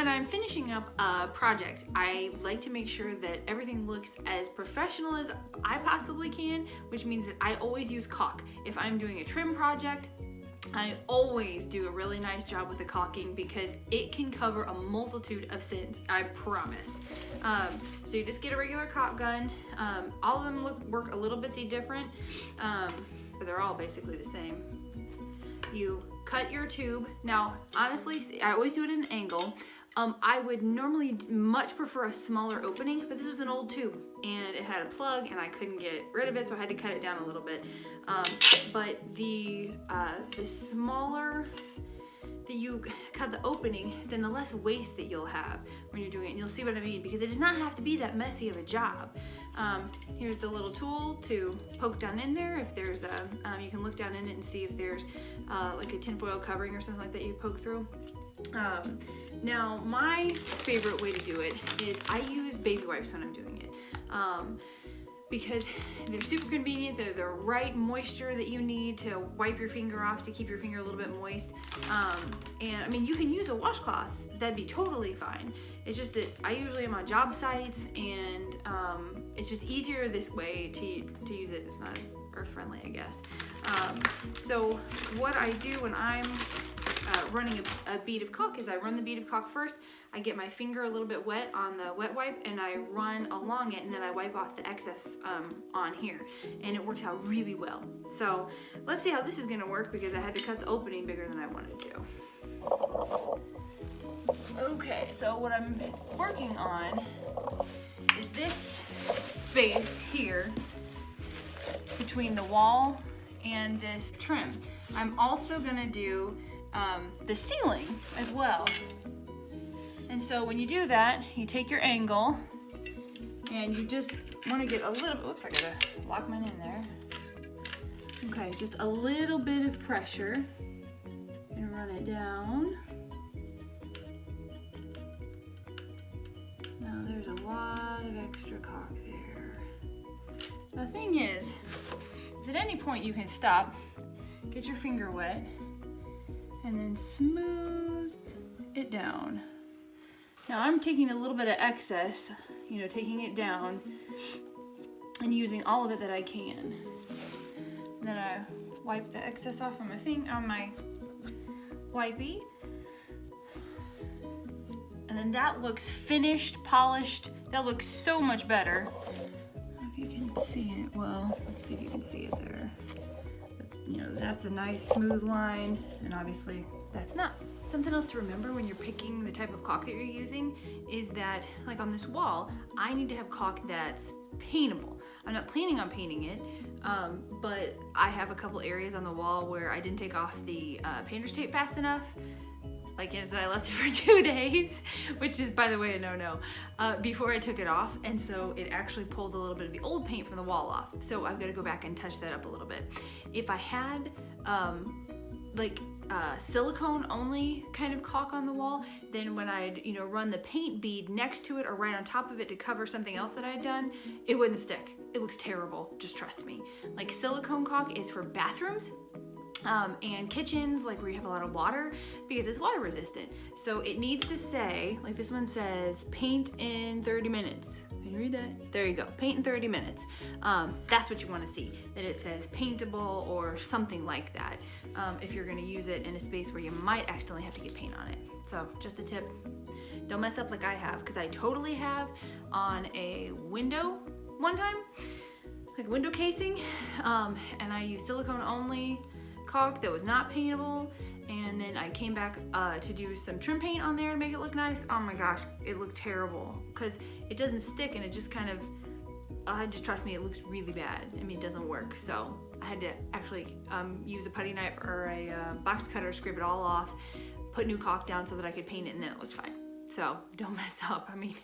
When I'm finishing up a project, I like to make sure that everything looks as professional as I possibly can, which means that I always use caulk. If I'm doing a trim project, I always do a really nice job with the caulking because it can cover a multitude of sins, I promise. So you just get a regular caulk gun. All of them work a little bitsy different, but they're all basically the same. You cut your tube. Now, honestly, I always do it at an angle. I would normally much prefer a smaller opening, but this was an old tube and it had a plug and I couldn't get rid of it, so I had to cut it down a little bit. But the smaller that you cut the opening, then the less waste that you'll have when you're doing it. And you'll see what I mean, because it does not have to be that messy of a job. Here's the little tool to poke down in there. If there's a, you can look down in it and see if there's like a tinfoil covering or something like that you poke through. Now, my favorite way to do it is I use baby wipes when I'm doing it. Because they're super convenient. They're the right moisture that you need to wipe your finger off to keep your finger a little bit moist. And I mean, you can use a washcloth. That'd be totally fine. It's just that I usually am on job sites and it's just easier this way to use it. It's not as earth friendly, I guess. So what I do when I'm running a bead of caulk is I run the bead of caulk first. I get my finger a little bit wet on the wet wipe and I run along it, and then I wipe off the excess on here, and it works out really well. So let's see how this is gonna work, because I had to cut the opening bigger than I wanted to. Okay, so what I'm working on is this space here between the wall and this trim. I'm also gonna do the ceiling as well. And so when you do that, you take your angle and you just want to get a little, oops, I gotta lock mine in there. Okay, just a little bit of pressure and run it down. Now there's a lot of extra caulk there. The thing is at any point you can stop, get your finger wet, and then smooth it down. Now I'm taking a little bit of excess, taking it down and using all of it that I can. Then I wipe the excess off on my on my wipey. And then that looks finished, polished. That looks so much better. I don't know if you can see it well. Let's see if you can see it there. That's a nice smooth line, and obviously that's not. Something else to remember when you're picking the type of caulk that you're using is that, like on this wall, I need to have caulk that's paintable. I'm not planning on painting it, but I have a couple areas on the wall where I didn't take off the painter's tape fast enough. Like I said, I left it for 2 days, which is, by the way, a no-no, before I took it off. And so it actually pulled a little bit of the old paint from the wall off. So I've got to go back and touch that up a little bit. If I had silicone only kind of caulk on the wall, then when I'd run the paint bead next to it or right on top of it to cover something else that I'd done, it wouldn't stick. It looks terrible, just trust me. Like, silicone caulk is for bathrooms and kitchens, like where you have a lot of water, because it's water resistant. So it needs to say, like this one says, paint in 30 minutes. Can you read that? There you go, paint in 30 minutes. That's what you want to see, that it says paintable or something like that, if you're going to use it in a space where you might accidentally have to get paint on it. So just a tip, don't mess up like I have, because I totally have on a window one time, like window casing, and I used silicone only caulk that was not paintable, and then I came back to do some trim paint on there to make it look nice. Oh my gosh, it looked terrible because it doesn't stick, and it just kind of, just trust me, it looks really bad. I mean, it doesn't work. So I had to actually use a putty knife or a box cutter, scrape it all off, put new caulk down so that I could paint it, and then it looked fine. So don't mess up. I mean,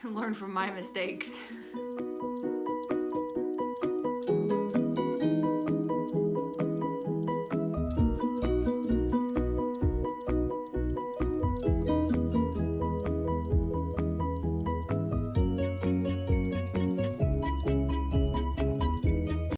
learn from my mistakes.